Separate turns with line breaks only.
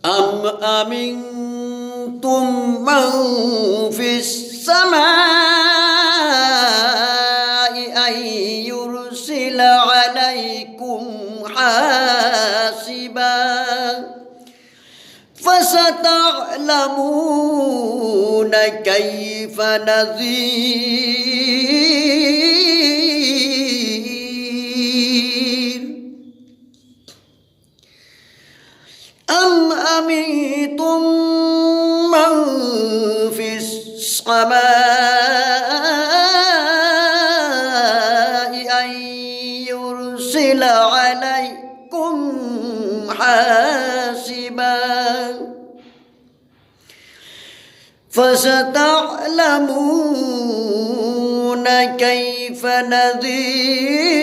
أم أمنتم من في السماء أن يرسل عليكم حاسبا فستعلمون كيف نذير أم أمنتم من في السماء أن يرسل عليكم حاسبا فستعلمون كيف نذير